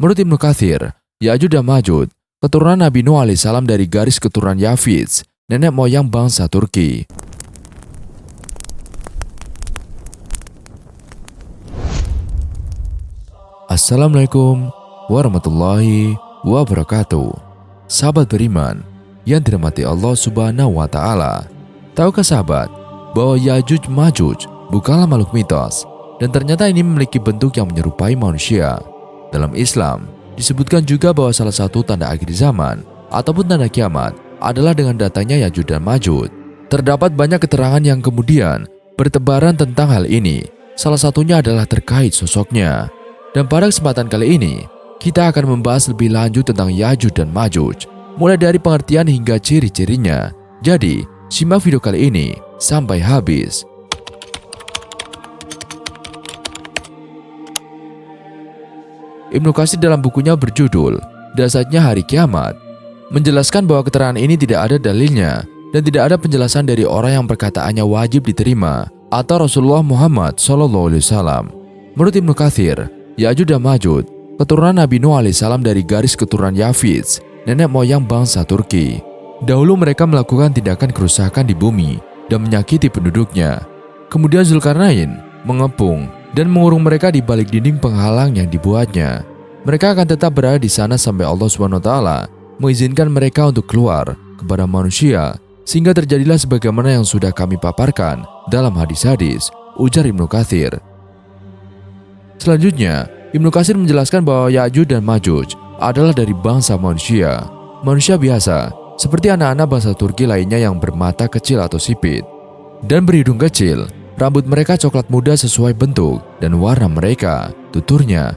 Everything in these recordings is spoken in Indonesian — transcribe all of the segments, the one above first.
Menurut Ibnu Katsir, Ya'juj dan Ma'juj keturunan Nabi Nuh alaihissalam dari garis keturunan Yafits, nenek moyang bangsa Turki. Assalamualaikum warahmatullahi wabarakatuh. Sahabat beriman yang dirahmati Allah Subhanahu wa Ta'ala, tahukah sahabat bahwa Ya'juj Ma'juj bukanlah makhluk mitos, dan ternyata ini memiliki bentuk yang menyerupai manusia. Dalam Islam disebutkan juga bahwa salah satu tanda akhir zaman ataupun tanda kiamat adalah dengan datangnya Ya'juj dan Ma'juj. Terdapat banyak keterangan yang kemudian bertebaran tentang hal ini. Salah satunya adalah terkait sosoknya. Dan pada kesempatan kali ini, kita akan membahas lebih lanjut tentang Ya'juj dan Ma'juj, mulai dari pengertian hingga ciri-cirinya. Jadi, simak video kali ini sampai habis. Ibnu Katsir dalam bukunya berjudul Dasarnya Hari Kiamat menjelaskan bahwa keterangan ini tidak ada dalilnya dan tidak ada penjelasan dari orang yang perkataannya wajib diterima atau Rasulullah Muhammad SAW. Menurut Ibnu Katsir, Ya'juj dan Ma'juj keturunan Nabi Nuh alaihissalam dari garis keturunan Yafits, nenek moyang bangsa Turki. Dahulu mereka melakukan tindakan kerusakan di bumi dan menyakiti penduduknya. Kemudian Zulkarnain mengepung dan mengurung mereka di balik dinding penghalang yang dibuatnya. Mereka akan tetap berada di sana sampai Allah SWT mengizinkan mereka untuk keluar kepada manusia, sehingga terjadilah sebagaimana yang sudah kami paparkan dalam hadis-hadis, ujar Ibnu Katsir. Selanjutnya, Ibnu Katsir menjelaskan bahwa Ya'juj dan Ma'juj adalah dari bangsa manusia. Manusia biasa, seperti anak-anak bangsa Turki lainnya yang bermata kecil atau sipit dan berhidung kecil. Rambut mereka coklat muda sesuai bentuk dan warna mereka, tuturnya.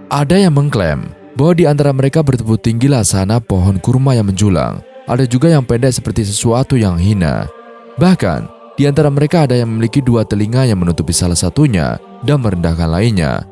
Ada yang mengklaim bahwa di antara mereka bertubuh tinggi laksana pohon kurma yang menjulang. Ada juga yang pendek seperti sesuatu yang hina. Bahkan, di antara mereka ada yang memiliki dua telinga yang menutupi salah satunya dan merendahkan lainnya.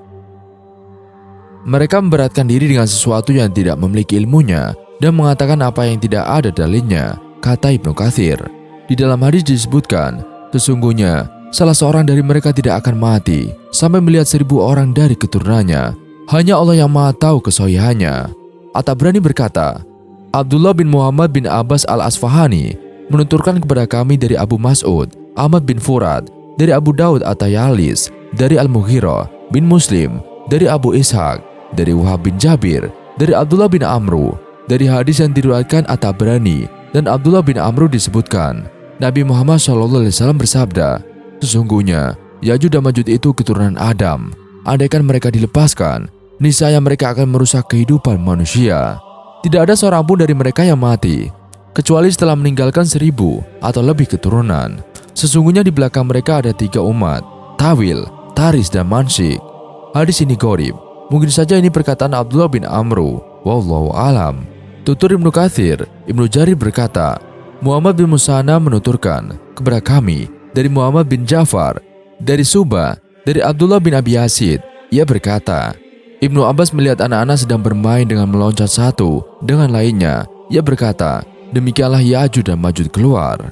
Mereka memberatkan diri dengan sesuatu yang tidak memiliki ilmunya dan mengatakan apa yang tidak ada dalilnya, kata Ibnu Katsir. Di dalam hadis disebutkan, sesungguhnya salah seorang dari mereka tidak akan mati sampai melihat 1000 orang dari keturunannya. Hanya Allah yang Maha tahu kesohihannya. At-Tabrani berkata, Abdullah bin Muhammad bin Abbas al-Asfahani menuturkan kepada kami dari Abu Mas'ud, Ahmad bin Furad, dari Abu Daud at-Tayalis, dari Al-Mughirah bin Muslim, dari Abu Ishaq, dari Wahab bin Jabir, dari Abdullah bin Amru, dari hadis yang diriwayatkan At-Tabrani dan Abdullah bin Amru disebutkan, Nabi Muhammad SAW bersabda, sesungguhnya Ya'juj dan Ma'juj itu keturunan Adam. Andaikan mereka dilepaskan, niscaya mereka akan merusak kehidupan manusia. Tidak ada seorang pun dari mereka yang mati, kecuali setelah meninggalkan 1000 atau lebih keturunan. Sesungguhnya di belakang mereka ada 3 umat, Tawil, Taris, dan Mansik. Hadis ini gharib. Mungkin saja ini perkataan Abdullah bin Amru. Wallahu alam. Tutur Ibnu Katsir, Ibnu Jarir berkata, Muhammad bin Musanna menuturkan kepada kami dari Muhammad bin Ja'far, dari Subah, dari Abdullah bin Abi Yazid. Ia berkata, Ibnu Abbas melihat anak-anak sedang bermain dengan meloncat satu dengan lainnya. Ia berkata, demikianlah Ya'juj dan Ma'juj keluar.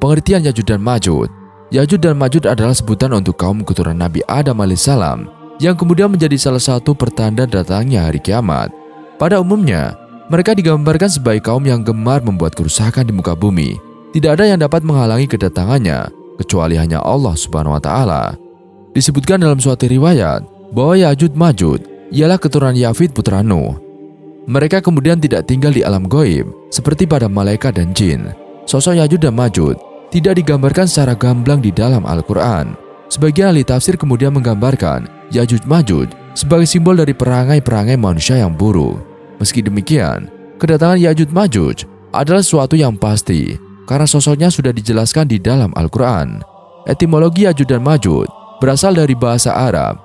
Pengertian Ya'juj dan Ma'juj. Ya'juj dan Ma'juj adalah sebutan untuk kaum keturunan Nabi Adam alaihissalam yang kemudian menjadi salah satu pertanda datangnya hari kiamat. Pada umumnya, mereka digambarkan sebagai kaum yang gemar membuat kerusakan di muka bumi. Tidak ada yang dapat menghalangi kedatangannya kecuali hanya Allah Subhanahu wa Ta'ala. Disebutkan dalam suatu riwayat bahwa Ya'juj Ma'juj ialah keturunan Yafid putra Nuh. Mereka kemudian tidak tinggal di alam gaib seperti pada malaikat dan jin. Sosok Ya'juj dan Ma'juj tidak digambarkan secara gamblang di dalam Al-Quran. Sebagian ahli tafsir kemudian menggambarkan Ya'juj Ma'juj sebagai simbol dari perangai-perangai manusia yang buruk. Meski demikian, kedatangan Ya'juj Ma'juj adalah sesuatu yang pasti karena sosoknya sudah dijelaskan di dalam Al-Quran. Etimologi Ya'juj dan Ma'juj berasal dari bahasa Arab.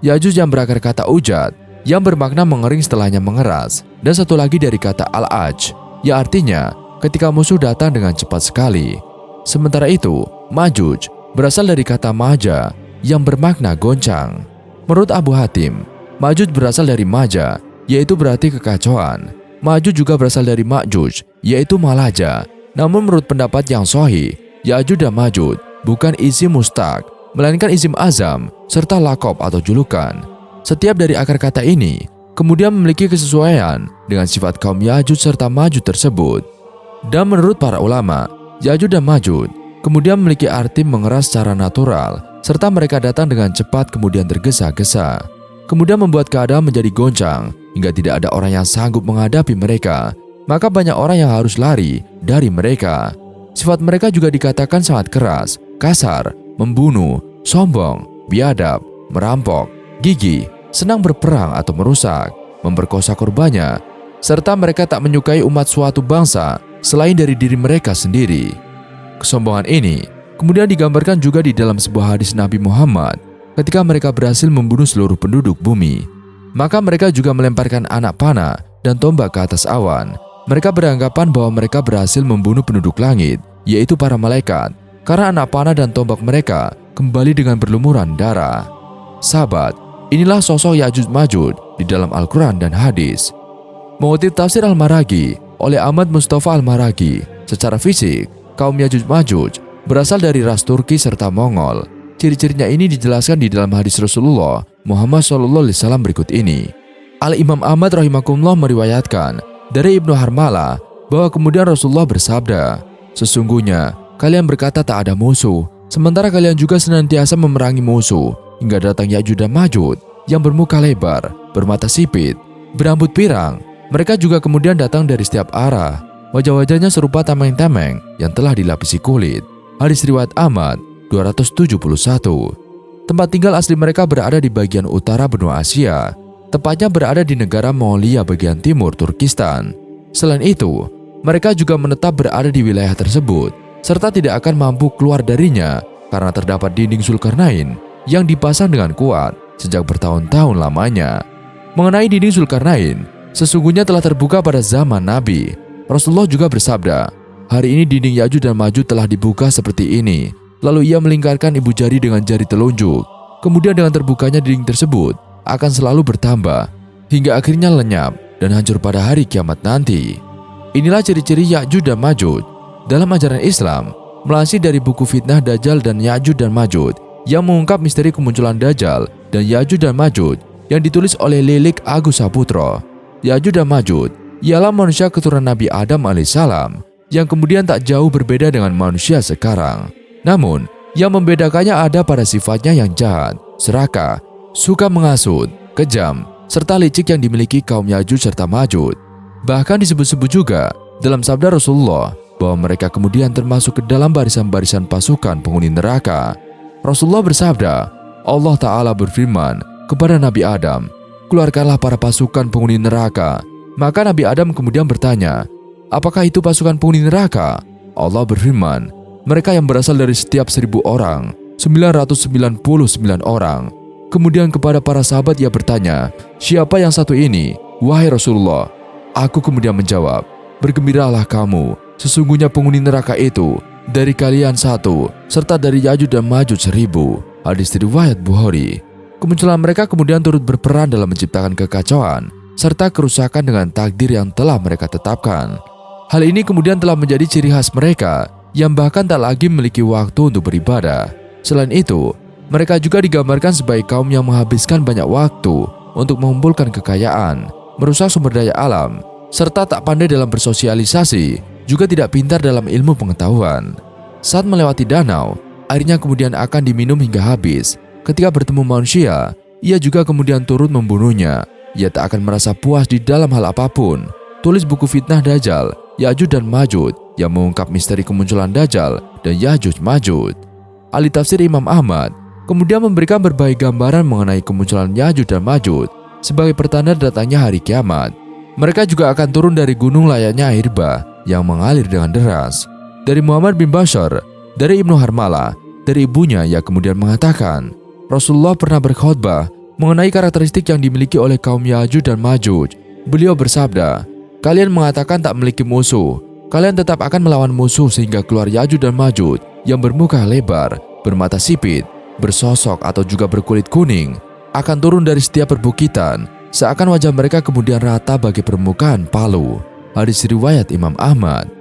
Ya'juj yang berakar kata ujad, yang bermakna mengering setelahnya mengeras, dan satu lagi dari kata al-aj, yang artinya ketika musuh datang dengan cepat sekali. Sementara itu, Ma'juj berasal dari kata maja, yang bermakna goncang. Menurut Abu Hatim, Ma'juj berasal dari maja, yaitu berarti kekacauan. Ma'juj juga berasal dari Ma'juj, yaitu malaja. Namun menurut pendapat yang sahih, Ya'juj dan Ma'juj bukan isim mustaq, melainkan isim azam serta lakob atau julukan. Setiap dari akar kata ini kemudian memiliki kesesuaian dengan sifat kaum Ya'juj serta Ma'juj tersebut. Dan menurut para ulama, Ya'juj dan Ma'juj kemudian memiliki arti mengeras secara natural, serta mereka datang dengan cepat kemudian tergesa-gesa, kemudian membuat keadaan menjadi goncang hingga tidak ada orang yang sanggup menghadapi mereka. Maka banyak orang yang harus lari dari mereka. Sifat mereka juga dikatakan sangat keras, kasar, membunuh, sombong, biadab, merampok, gigih, senang berperang atau merusak, memperkosa korbannya, serta mereka tak menyukai umat suatu bangsa selain dari diri mereka sendiri. Kesombongan ini kemudian digambarkan juga di dalam sebuah hadis Nabi Muhammad ketika mereka berhasil membunuh seluruh penduduk bumi. Maka mereka juga melemparkan anak panah dan tombak ke atas awan. Mereka beranggapan bahwa mereka berhasil membunuh penduduk langit, yaitu para malaikat, karena anak panah dan tombak mereka kembali dengan berlumuran darah. Sahabat, inilah sosok Ya'juj Ma'juj di dalam Al-Quran dan hadis. Mengutip tafsir Al-Maraghi oleh Ahmad Mustafa Al-Maraghi, secara fisik, kaum Ya'juj Ma'juj berasal dari ras Turki serta Mongol. Ciri-cirinya ini dijelaskan di dalam hadis Rasulullah Muhammad SAW berikut ini. Al-Imam Ahmad rahimakumullah meriwayatkan dari Ibnu Harmalah bahwa kemudian Rasulullah bersabda, "Sesungguhnya kalian berkata tak ada musuh, sementara kalian juga senantiasa memerangi musuh, hingga datang Ya'juj dan Ma'juj yang bermuka lebar, bermata sipit, berambut pirang. Mereka juga kemudian datang dari setiap arah. Wajah-wajahnya serupa tameng-tameng yang telah dilapisi kulit." Hadis riwayat Ahmad 271. Tempat tinggal asli mereka berada di bagian utara benua Asia, tepatnya berada di negara Mongolia bagian timur Turkistan. Selain itu, mereka juga menetap berada di wilayah tersebut, serta tidak akan mampu keluar darinya karena terdapat dinding Zulkarnain yang dipasang dengan kuat sejak bertahun-tahun lamanya. Mengenai dinding Zulkarnain, sesungguhnya telah terbuka pada zaman Nabi. Rasulullah juga bersabda, "Hari ini dinding Ya'juj dan Ma'juj telah dibuka seperti ini." Lalu ia melingkarkan ibu jari dengan jari telunjuk. Kemudian dengan terbukanya dinding tersebut akan selalu bertambah hingga akhirnya lenyap dan hancur pada hari kiamat nanti. Inilah ciri-ciri Ya'juj dan Ma'juj. Dalam ajaran Islam, melansir dari buku Fitnah Dajjal dan Ya'juj dan Ma'juj yang mengungkap misteri kemunculan Dajjal dan Ya'juj dan Ma'juj yang ditulis oleh Lilik Agus Saputro. Ya'juj dan Ma'juj ialah manusia keturunan Nabi Adam alaihissalam yang kemudian tak jauh berbeda dengan manusia sekarang. Namun, yang membedakannya ada pada sifatnya yang jahat, serakah, suka menghasut, kejam, serta licik yang dimiliki kaum Ya'juj serta Ma'juj. Bahkan disebut-sebut juga dalam sabda Rasulullah bahwa mereka kemudian termasuk ke dalam barisan-barisan pasukan penghuni neraka. Rasulullah bersabda, Allah Ta'ala berfirman kepada Nabi Adam, "Keluarkanlah para pasukan penghuni neraka." Maka Nabi Adam kemudian bertanya, "Apakah itu pasukan penghuni neraka?" Allah berfirman, "Mereka yang berasal dari setiap 1000 orang, 999 orang." Kemudian kepada para sahabat ia bertanya, "Siapa yang satu ini, wahai Rasulullah?" Aku kemudian menjawab, "Bergembiralah kamu, sesungguhnya penghuni neraka itu dari kalian 1, serta dari Ya'juj dan Ma'juj 1000. Hadis riwayat Bukhari. Kemunculan mereka kemudian turut berperan dalam menciptakan kekacauan serta kerusakan dengan takdir yang telah mereka tetapkan. Hal ini kemudian telah menjadi ciri khas mereka yang bahkan tak lagi memiliki waktu untuk beribadah. Selain itu, mereka juga digambarkan sebagai kaum yang menghabiskan banyak waktu untuk mengumpulkan kekayaan, merusak sumber daya alam, serta tak pandai dalam bersosialisasi, juga tidak pintar dalam ilmu pengetahuan. Saat melewati danau, airnya kemudian akan diminum hingga habis. Ketika bertemu manusia, ia juga kemudian turut membunuhnya. Ia tak akan merasa puas di dalam hal apapun. Tulis buku Fitnah Dajjal, Ya'juj dan Ma'juj yang mengungkap misteri kemunculan Dajjal dan Ya'juj Ma'juj. Ahli tafsir Imam Ahmad kemudian memberikan berbagai gambaran mengenai kemunculan Ya'juj dan Ma'juj sebagai pertanda datangnya hari kiamat. Mereka juga akan turun dari gunung layaknya air bah yang mengalir dengan deras. Dari Muhammad bin Bashar, dari Ibnu Harmalah, dari ibunya ia kemudian mengatakan, Rasulullah pernah berkhutbah mengenai karakteristik yang dimiliki oleh kaum Ya'juj dan Ma'juj. Beliau bersabda, "Kalian mengatakan tak memiliki musuh. Kalian tetap akan melawan musuh sehingga keluar Ya'juj dan Ma'juj yang bermuka lebar, bermata sipit, bersosok atau juga berkulit kuning, akan turun dari setiap perbukitan, seakan wajah mereka kemudian rata bagi permukaan palu." Hadis riwayat Imam Ahmad.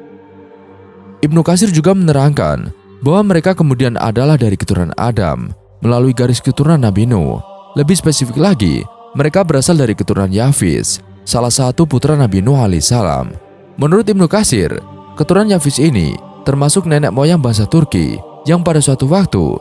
Ibnu Katsir juga menerangkan bahwa mereka kemudian adalah dari keturunan Adam melalui garis keturunan Nabi Nuh. Lebih spesifik lagi, Mereka berasal dari keturunan Yafis, salah satu putra Nabi Nuh alaihissalam. Menurut Ibnu Katsir, keturunan Yafis ini termasuk nenek moyang bangsa Turki yang pada suatu waktu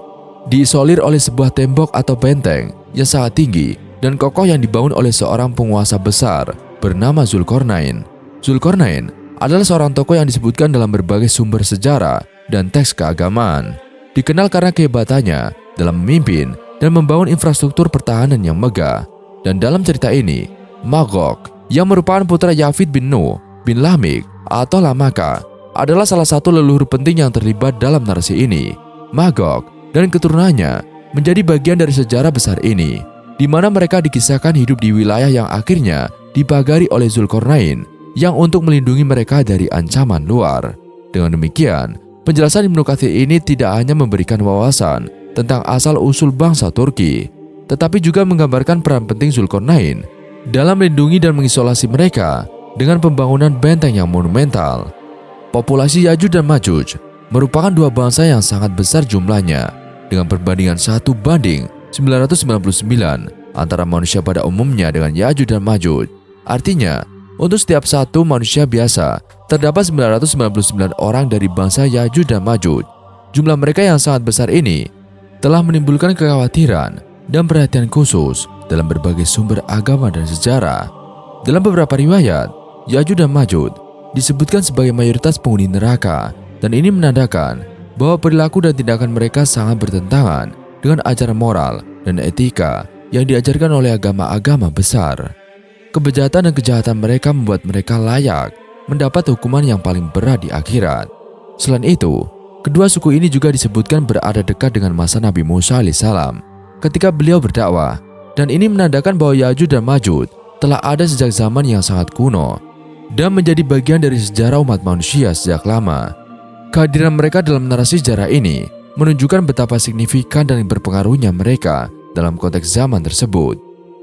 diisolir oleh sebuah tembok atau benteng yang sangat tinggi dan kokoh yang dibangun oleh seorang penguasa besar bernama Zulkarnain. Zulkarnain adalah seorang tokoh yang disebutkan dalam berbagai sumber sejarah dan teks keagamaan. Dikenal karena kehebatannya dalam memimpin dan membangun infrastruktur pertahanan yang megah. Dan dalam cerita ini, Magog yang merupakan putra Yafid bin Nuh bin Lamik atau Lamaka adalah salah satu leluhur penting yang terlibat dalam narasi ini. Magog dan keturunannya menjadi bagian dari sejarah besar ini, di mana mereka dikisahkan hidup di wilayah yang akhirnya dipagari oleh Zulkarnain yang untuk melindungi mereka dari ancaman luar. Dengan demikian, penjelasan Ibnu Katsir ini tidak hanya memberikan wawasan tentang asal-usul bangsa Turki, tetapi juga menggambarkan peran penting Zulkarnain dalam melindungi dan mengisolasi mereka dengan pembangunan benteng yang monumental. Populasi Yajuj dan Majuj merupakan dua bangsa yang sangat besar jumlahnya, dengan perbandingan 1:999 antara manusia pada umumnya dengan Yajuj dan Majuj. Artinya, untuk setiap satu manusia biasa, terdapat 999 orang dari bangsa Yajuj dan Majuj. Jumlah mereka yang sangat besar ini telah menimbulkan kekhawatiran dan perhatian khusus dalam berbagai sumber agama dan sejarah. Dalam beberapa riwayat, Yajuj dan Majuj disebutkan sebagai mayoritas penghuni neraka, dan ini menandakan bahwa perilaku dan tindakan mereka sangat bertentangan dengan ajaran moral dan etika yang diajarkan oleh agama-agama besar. Kebejatan dan kejahatan mereka membuat mereka layak mendapat hukuman yang paling berat di akhirat. Selain itu, kedua suku ini juga disebutkan berada dekat dengan masa Nabi Musa alaihissalam ketika beliau berdakwah, dan ini menandakan bahwa Yajuj dan Majuj telah ada sejak zaman yang sangat kuno dan menjadi bagian dari sejarah umat manusia sejak lama. Kehadiran mereka dalam narasi sejarah ini menunjukkan betapa signifikan dan berpengaruhnya mereka dalam konteks zaman tersebut.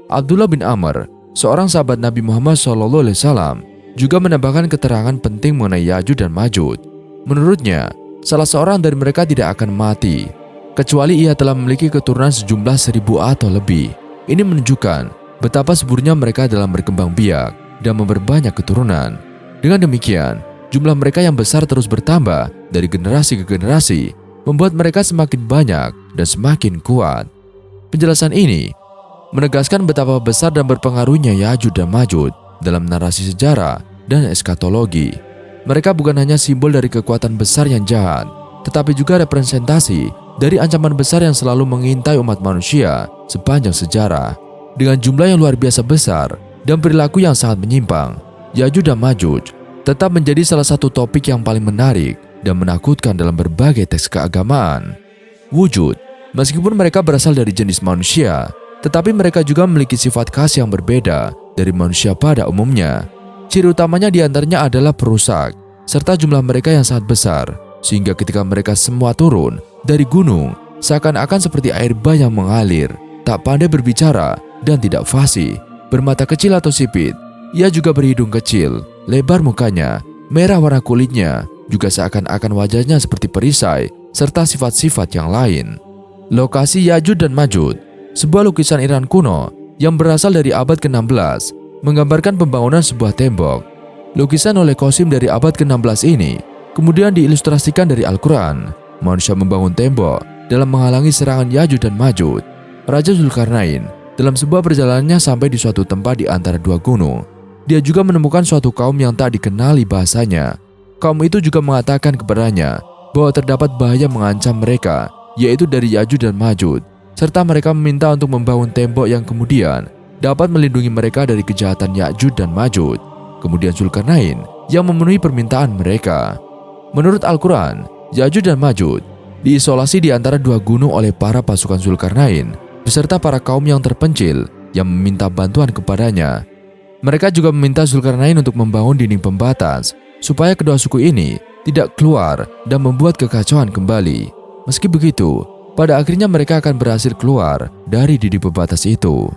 Abdullah bin Amr, seorang sahabat Nabi Muhammad SAW, juga menambahkan keterangan penting mengenai Yajuj dan Majuj. Menurutnya, salah seorang dari mereka tidak akan mati kecuali ia telah memiliki keturunan sejumlah 1000 atau lebih. Ini menunjukkan betapa suburnya mereka dalam berkembang biak dan memperbanyak keturunan. Dengan demikian, jumlah mereka yang besar terus bertambah dari generasi ke generasi, membuat mereka semakin banyak dan semakin kuat. Penjelasan ini menegaskan betapa besar dan berpengaruhnya Yajuj dan Majuj dalam narasi sejarah dan eskatologi. Mereka bukan hanya simbol dari kekuatan besar yang jahat, tetapi juga representasi dari ancaman besar yang selalu mengintai umat manusia sepanjang sejarah. Dengan jumlah yang luar biasa besar dan perilaku yang sangat menyimpang, Yajuj dan Majuj tetap menjadi salah satu topik yang paling menarik dan menakutkan dalam berbagai teks keagamaan. Wujud, meskipun mereka berasal dari jenis manusia, tetapi mereka juga memiliki sifat khas yang berbeda dari manusia pada umumnya. Ciri utamanya diantaranya adalah perusak, serta jumlah mereka yang sangat besar, sehingga ketika mereka semua turun dari gunung, seakan-akan seperti air bah yang mengalir, tak pandai berbicara dan tidak fasih, bermata kecil atau sipit. Ia juga berhidung kecil, lebar mukanya, merah warna kulitnya, juga seakan-akan wajahnya seperti perisai, serta sifat-sifat yang lain. Lokasi Yajuj dan Majuj, sebuah lukisan Iran kuno yang berasal dari abad ke-16, menggambarkan pembangunan sebuah tembok. Lukisan oleh Qasim dari abad ke-16 ini kemudian diilustrasikan dari Al-Quran. Manusia membangun tembok dalam menghalangi serangan Yajuj dan Majuj. Raja Zulkarnain dalam sebuah perjalanannya sampai di suatu tempat di antara dua gunung. Dia juga menemukan suatu kaum yang tak dikenali bahasanya. Kaum itu juga mengatakan kepadanya bahwa terdapat bahaya mengancam mereka, yaitu dari Yajuj dan Majuj, serta mereka meminta untuk membangun tembok yang kemudian dapat melindungi mereka dari kejahatan Yajuj dan Majuj. Kemudian Zulkarnain yang memenuhi permintaan mereka. Menurut Al-Quran, Yajuj dan Majuj diisolasi di antara dua gunung oleh para pasukan Zulkarnain beserta para kaum yang terpencil yang meminta bantuan kepadanya. Mereka juga meminta Zulkarnain untuk membangun dinding pembatas supaya kedua suku ini tidak keluar dan membuat kekacauan kembali. Meski begitu, pada akhirnya mereka akan berhasil keluar dari dinding pembatas itu.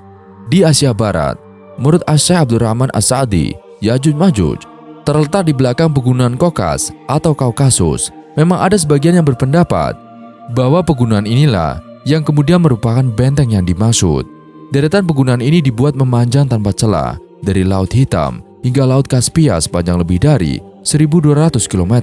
Di Asia Barat, menurut Asy-Syaikh Abdurrahman As-Sa'di, Yajuj Majuj terletak di belakang pegunungan Kaukas atau Kaukasus. Memang ada sebagian yang berpendapat bahwa pegunungan inilah yang kemudian merupakan benteng yang dimaksud. Deretan pegunungan ini dibuat memanjang tanpa celah dari Laut Hitam hingga Laut Kaspia sepanjang lebih dari 1.200 km.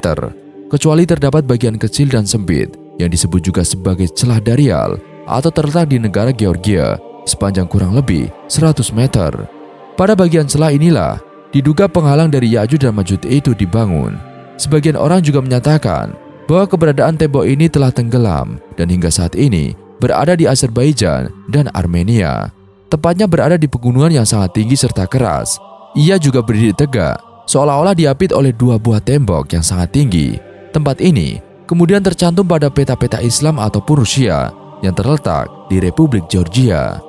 Kecuali terdapat bagian kecil dan sempit yang disebut juga sebagai celah Darial atau terletak di negara Georgia sepanjang kurang lebih 100 meter. Pada bagian celah inilah diduga penghalang dari Ya'juj dan Ma'juj itu dibangun. Sebagian orang juga menyatakan bahwa keberadaan tembok ini telah tenggelam dan hingga saat ini berada di Azerbaijan dan Armenia. Tepatnya berada di pegunungan yang sangat tinggi serta keras. Ia juga berdiri tegak, seolah-olah diapit oleh dua buah tembok yang sangat tinggi. Tempat ini kemudian tercantum pada peta-peta Islam ataupun Rusia yang terletak di Republik Georgia.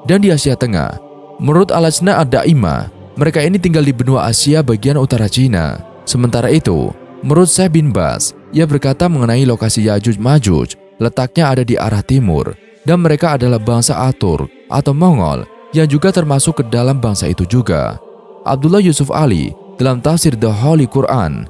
Dan di Asia Tengah, menurut Al-Lajnah Ad-Daimah, mereka ini tinggal di benua Asia bagian utara Cina. Sementara itu, menurut Syekh bin Baz, ia berkata mengenai lokasi Ya'juj Ma'juj letaknya ada di arah timur, dan mereka adalah bangsa Atur atau Mongol yang juga termasuk ke dalam bangsa itu juga. Abdullah Yusuf Ali dalam tafsir The Holy Quran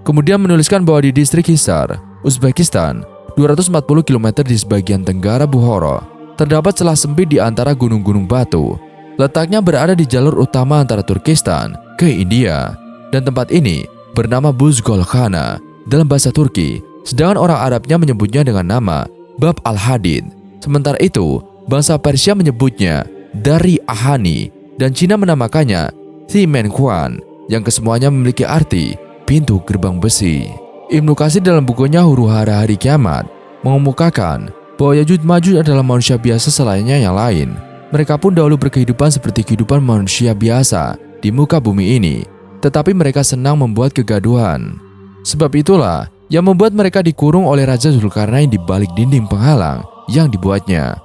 kemudian menuliskan bahwa di distrik Hisar, Uzbekistan, 240 km di sebagian tenggara Bukhara, terdapat celah sempit di antara gunung-gunung batu. Letaknya berada di jalur utama antara Turkistan ke India, dan tempat ini bernama Buzgol Khana dalam bahasa Turki, sedangkan orang Arabnya menyebutnya dengan nama Bab al-Hadid. Sementara itu, bangsa Persia menyebutnya Dari Ahani, dan Cina menamakannya Timenquan, yang kesemuanya memiliki arti pintu gerbang besi. Ibnu Katsir dalam bukunya Huru-Hara Hari Kiamat mengemukakan bahwa Ya'juj Ma'juj adalah manusia biasa selainnya yang lain. Mereka pun dahulu berkehidupan seperti kehidupan manusia biasa di muka bumi ini, tetapi mereka senang membuat kegaduhan. Sebab itulah yang membuat mereka dikurung oleh Raja Zulkarnain di balik dinding penghalang yang dibuatnya.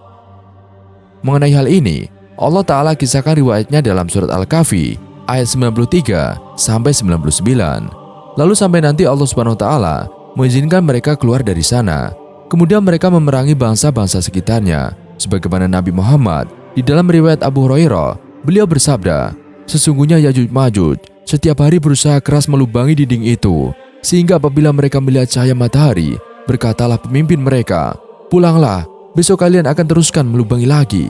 Mengenai hal ini, Allah Ta'ala kisahkan riwayatnya dalam surat Al-Kahfi ayat 93-99. Lalu sampai nanti Allah Subhanahu wa Ta'ala mengizinkan mereka keluar dari sana. Kemudian mereka memerangi bangsa-bangsa sekitarnya. Sebagaimana Nabi Muhammad di dalam riwayat Abu Hurairah, beliau bersabda, sesungguhnya Ya'juj Ma'juj setiap hari berusaha keras melubangi dinding itu, sehingga apabila mereka melihat cahaya matahari, berkatalah pemimpin mereka, pulanglah, besok kalian akan teruskan melubangi lagi.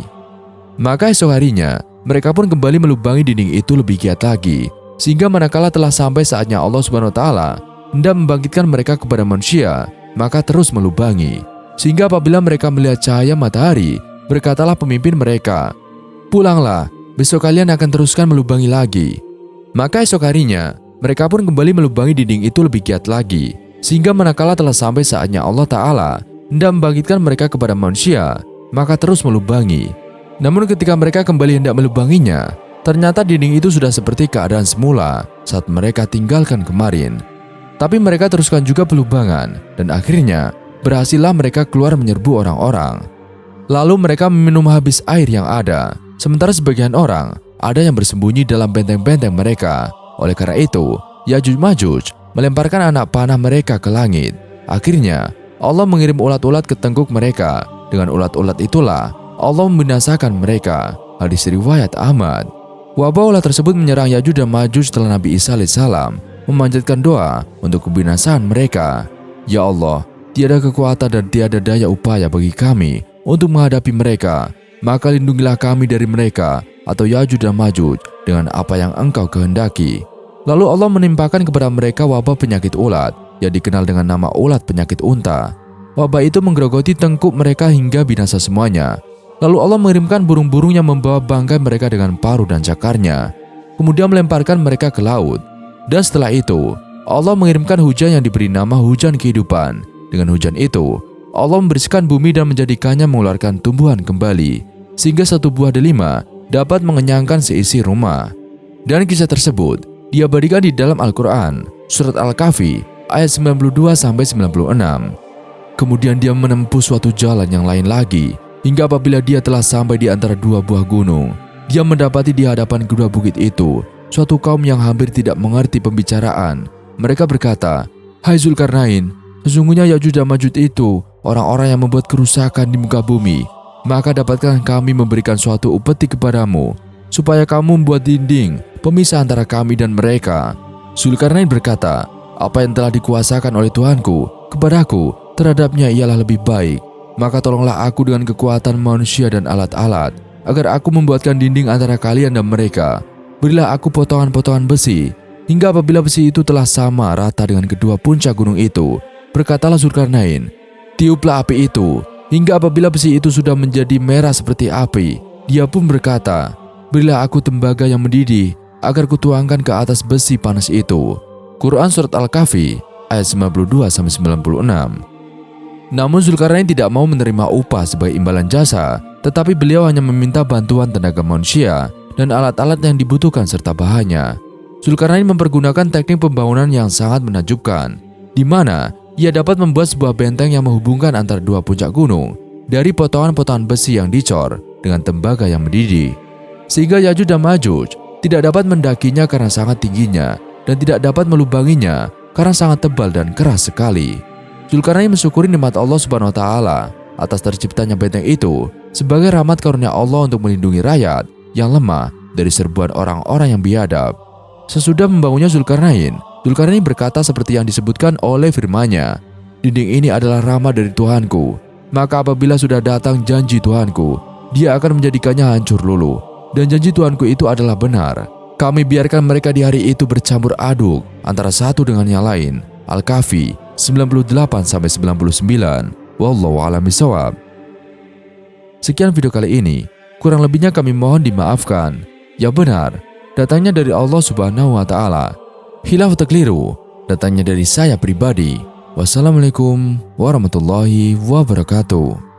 Maka esok harinya, mereka pun kembali melubangi dinding itu lebih giat lagi, sehingga manakala telah sampai saatnya Allah Subhanahu wa Ta'ala hendak membangkitkan mereka kepada manusia, maka terus melubangi. Sehingga apabila mereka melihat cahaya matahari, berkatalah pemimpin mereka, pulanglah, besok kalian akan teruskan melubangi lagi. Maka esok harinya, mereka pun kembali melubangi dinding itu lebih giat lagi, sehingga manakala telah sampai saatnya Allah Ta'ala hendak membangkitkan mereka kepada manusia, maka terus melubangi. Namun ketika mereka kembali hendak melubanginya, ternyata dinding itu sudah seperti keadaan semula saat mereka tinggalkan kemarin. Tapi mereka teruskan juga pelubangan, dan akhirnya berhasillah mereka keluar menyerbu orang-orang. Lalu mereka meminum habis air yang ada, sementara sebagian orang ada yang bersembunyi dalam benteng-benteng mereka. Oleh karena itu, Ya'juj Ma'juj melemparkan anak panah mereka ke langit. Akhirnya, Allah mengirim ulat-ulat ke tengkuk mereka. Dengan ulat-ulat itulah Allah membinasakan mereka. Hadis riwayat Ahmad. Wabah ulat tersebut menyerang Ya'juj dan Ma'juj setelah Nabi Isa alaihissalam memanjatkan doa untuk kebinasaan mereka. Ya Allah, tiada kekuatan dan tiada daya upaya bagi kami untuk menghadapi mereka, maka lindungilah kami dari mereka atau Ya'juj dan Ma'juj dengan apa yang Engkau kehendaki. Lalu Allah menimpakan kepada mereka wabah penyakit ulat yang dikenal dengan nama ulat penyakit unta. Wabah itu menggerogoti tengkuk mereka hingga binasa semuanya. Lalu Allah mengirimkan burung-burung yang membawa bangkai mereka dengan paruh dan cakarnya, kemudian melemparkan mereka ke laut. Dan setelah itu, Allah mengirimkan hujan yang diberi nama hujan kehidupan. Dengan hujan itu, Allah membersihkan bumi dan menjadikannya mengeluarkan tumbuhan kembali, sehingga satu buah delima dapat mengenyangkan seisi rumah. Dan kisah tersebut diabadikan di dalam Al-Quran, surat Al-Kahfi, ayat 92-96. Kemudian dia menempuh suatu jalan yang lain lagi, hingga apabila dia telah sampai di antara dua buah gunung, dia mendapati di hadapan kedua bukit itu suatu kaum yang hampir tidak mengerti pembicaraan. Mereka berkata, "Hai Zulkarnain, sesungguhnya Ya'juj dan Ma'juj itu orang-orang yang membuat kerusakan di muka bumi. Maka dapatkan kami memberikan suatu upeti kepadamu, supaya kamu membuat dinding pemisah antara kami dan mereka." Zulkarnain berkata, "Apa yang telah dikuasakan oleh Tuhanku kepadaku terhadapnya ialah lebih baik. Maka tolonglah aku dengan kekuatan manusia dan alat-alat, agar aku membuatkan dinding antara kalian dan mereka. Berilah aku potongan-potongan besi, hingga apabila besi itu telah sama rata dengan kedua puncak gunung itu, berkatalah Zulkarnain, tiuplah api itu, hingga apabila besi itu sudah menjadi merah seperti api. Dia pun berkata, berilah aku tembaga yang mendidih, agar kutuangkan ke atas besi panas itu. Quran Surat Al-Kahfi ayat 92-96. Namun Zulkarnain tidak mau menerima upah sebagai imbalan jasa, tetapi beliau hanya meminta bantuan tenaga manusia dan alat-alat yang dibutuhkan serta bahannya. Zulkarnain mempergunakan teknik pembangunan yang sangat menakjubkan, di mana ia dapat membuat sebuah benteng yang menghubungkan antara dua puncak gunung dari potongan-potongan besi yang dicor dengan tembaga yang mendidih, sehingga Yajuj dan Majuj tidak dapat mendakinya karena sangat tingginya dan tidak dapat melubanginya karena sangat tebal dan keras sekali. Zulkarnain mensyukuri nikmat Allah Subhanahu wa taala atas terciptanya benteng itu sebagai rahmat karunia Allah untuk melindungi rakyat yang lemah dari serbuan orang-orang yang biadab. Sesudah membangunnya Zulkarnain berkata seperti yang disebutkan oleh firman-Nya, dinding ini adalah rahmat dari Tuhanku, maka apabila sudah datang janji Tuhanku, Dia akan menjadikannya hancur luluh, dan janji Tuhanku itu adalah benar. Kami biarkan mereka di hari itu bercampur aduk antara satu dengan yang lain. Al-Kahfi 98-99. Wallahu a'lam bishawab. Sekian video kali ini, kurang lebihnya kami mohon dimaafkan. Yang benar datangnya dari Allah Subhanahu wa taala. Khilaf atau keliru datangnya dari saya pribadi. Wassalamualaikum warahmatullahi wabarakatuh.